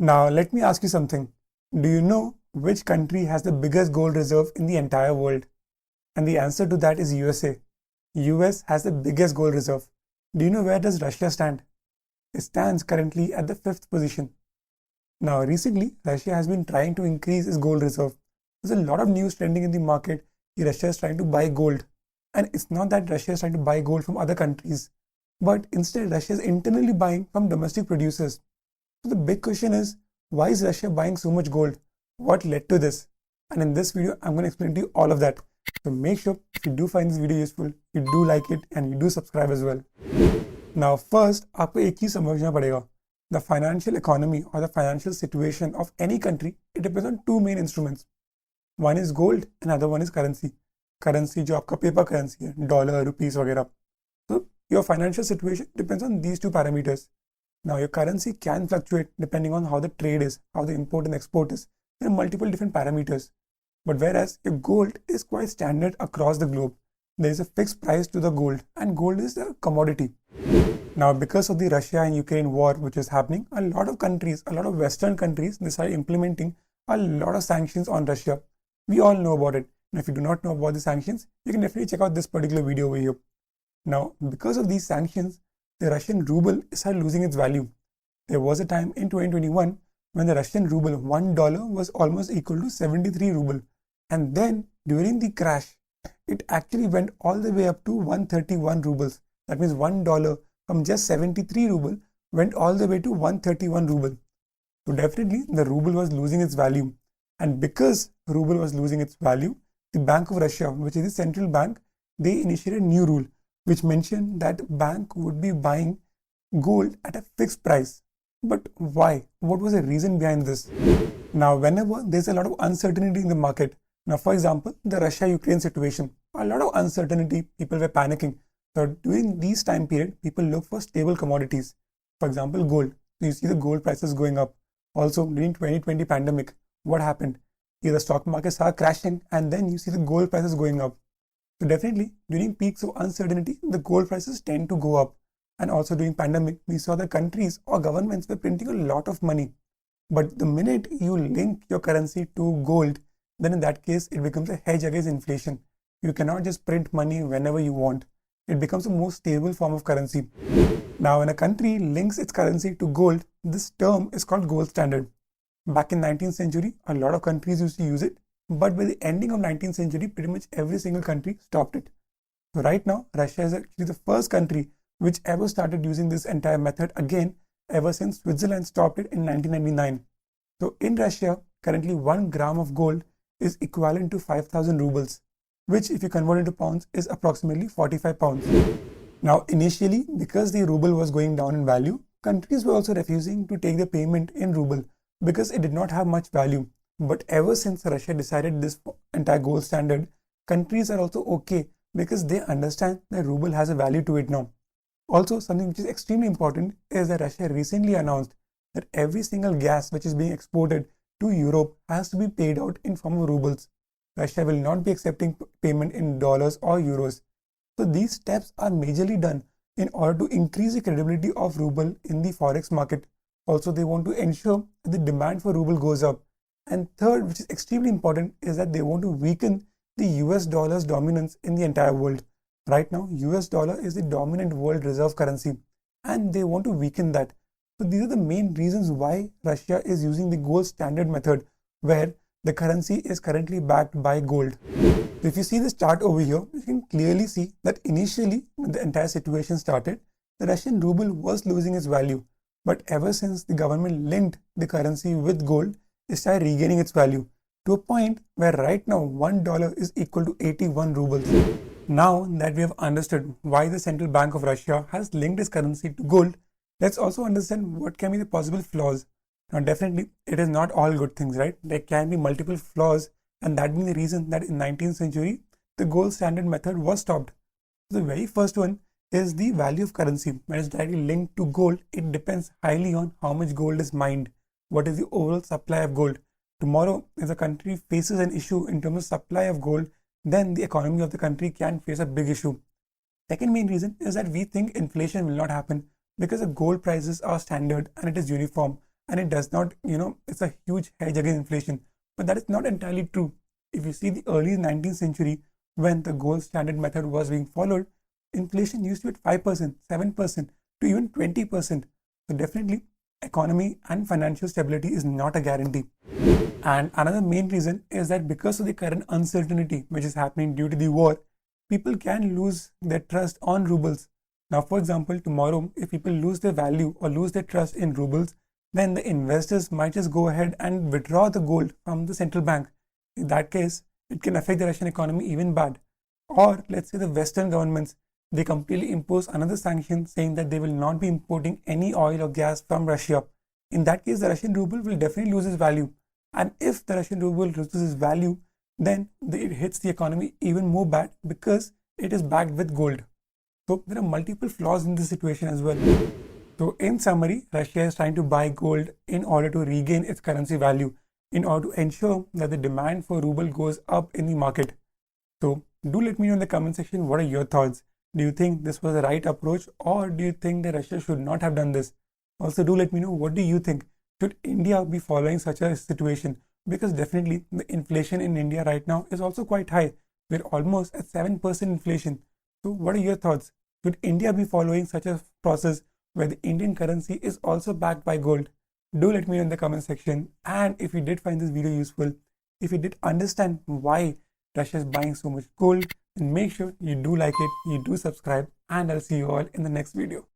Now, let me ask you something. Do you know which country has the biggest gold reserve in the entire world? And the answer to that is USA. US has the biggest gold reserve. Do you know where does Russia stand? It stands currently at the 5th position. Now, recently, Russia has been trying to increase its gold reserve. There's a lot of news trending in the market. Russia is trying to buy gold. And it's not that Russia is trying to buy gold from other countries, but instead Russia is internally buying from domestic producers. So the big question is, why is Russia buying so much gold? What led to this? And in this video, I'm going to explain to you all of that. So make sure if you do find this video useful, you do like it and you do subscribe as well. Now first, आपको एक चीज समझना पड़ेगा. The financial economy or the financial situation of any country, it depends on two main instruments. One is gold and other one is currency. Currency जो आपका paper currency है, dollar, rupees वगैरह. So your financial situation depends on these two parameters. Now your currency can fluctuate depending on how the trade is, how the import and export is. There are multiple different parameters. But whereas your gold is quite standard across the globe, there is a fixed price to the gold and gold is a commodity. Now because of the Russia and Ukraine war which is happening, a lot of countries, a lot of Western countries, they started implementing a lot of sanctions on Russia. We all know about it. And if you do not know about the sanctions, you can definitely check out this particular video over here. Now, because of these sanctions, the Russian ruble started losing its value. There was a time in 2021 when the Russian ruble, $1 was almost equal to 73 ruble. And then during the crash, it actually went all the way up to 131 rubles. That means $1 from just 73 ruble went all the way to 131 ruble. So definitely the ruble was losing its value. And because ruble was losing its value, the Bank of Russia, which is the central bank, they initiated a new rule which mentioned that bank would be buying gold at a fixed price. But why? What was the reason behind this? Now, whenever there's a lot of uncertainty in the market, now for example, the Russia-Ukraine situation, a lot of uncertainty, people were panicking. So during these time period, people look for stable commodities. For example, gold. So you see the gold prices going up. Also during 2020 pandemic, what happened? The stock market started crashing and then you see the gold prices going up. So definitely during peaks of uncertainty, the gold prices tend to go up. And also during pandemic, we saw that countries or governments were printing a lot of money. But the minute you link your currency to gold, then in that case, it becomes a hedge against inflation. You cannot just print money whenever you want. It becomes a more stable form of currency. Now, when a country links its currency to gold, this term is called gold standard. Back in 19th century, a lot of countries used to use it, but by the ending of 19th century, pretty much every single country stopped it. So right now, Russia is actually the first country which ever started using this entire method again, ever since Switzerland stopped it in 1999. So in Russia, currently 1 gram of gold is equivalent to 5,000 rubles, which if you convert into pounds is approximately 45 pounds. Now initially, because the ruble was going down in value, countries were also refusing to take the payment in ruble because it did not have much value. But ever since Russia decided this entire gold standard, countries are also okay because they understand that ruble has a value to it now. Also, something which is extremely important is that Russia recently announced that every single gas which is being exported to Europe has to be paid out in form of rubles. Russia will not be accepting payment in dollars or euros. So these steps are majorly done in order to increase the credibility of ruble in the forex market. Also, they want to ensure that the demand for ruble goes up. And third, which is extremely important, is that they want to weaken the US dollar's dominance in the entire world. Right now, US dollar is the dominant world reserve currency and they want to weaken that. So these are the main reasons why Russia is using the gold standard method, where the currency is currently backed by gold. So if you see this chart over here, you can clearly see that initially when the entire situation started, the Russian ruble was losing its value. But ever since the government linked the currency with gold, it started regaining its value to a point where right now $1 is equal to 81 rubles. Now that we have understood why the central bank of Russia has linked its currency to gold, let's also understand what can be the possible flaws. Now definitely it is not all good things, right? There can be multiple flaws, and that being the reason that in 19th century, the gold standard method was stopped. The very first one is the value of currency. When it's directly linked to gold, it depends highly on how much gold is mined. What is the overall supply of gold? Tomorrow, if the country faces an issue in terms of supply of gold, then the economy of the country can face a big issue. Second main reason is that we think inflation will not happen because the gold prices are standard and it is uniform. and it does not, it's a huge hedge against inflation. But that is not entirely true. If you see the early 19th century, when the gold standard method was being followed, inflation used to be at 5%, 7%, to even 20%. So definitely, economy and financial stability is not a guarantee. And another main reason is that because of the current uncertainty which is happening due to the war, people can lose their trust on rubles. Now, for example, tomorrow, if people lose their value or lose their trust in rubles, then the investors might just go ahead and withdraw the gold from the central bank. In that case, it can affect the Russian economy even bad. Or let's say the Western governments, they completely impose another sanction saying that they will not be importing any oil or gas from Russia. In that case, the Russian ruble will definitely lose its value. And if the Russian ruble loses its value, then it hits the economy even more bad because it is backed with gold. So there are multiple flaws in this situation as well. So in summary, Russia is trying to buy gold in order to regain its currency value, in order to ensure that the demand for ruble goes up in the market. So do let me know in the comment section, what are your thoughts? Do you think this was the right approach, or do you think that Russia should not have done this? Also, do let me know, what do you think? Should India be following such a situation? Because definitely the inflation in India right now is also quite high. We're almost at 7% inflation. So what are your thoughts? Should India be following such a process where the Indian currency is also backed by gold? Do let me know in the comment section. And if you did find this video useful, if you did understand why Russia is buying so much gold, then make sure you do like it, you do subscribe, and I'll see you all in the next video.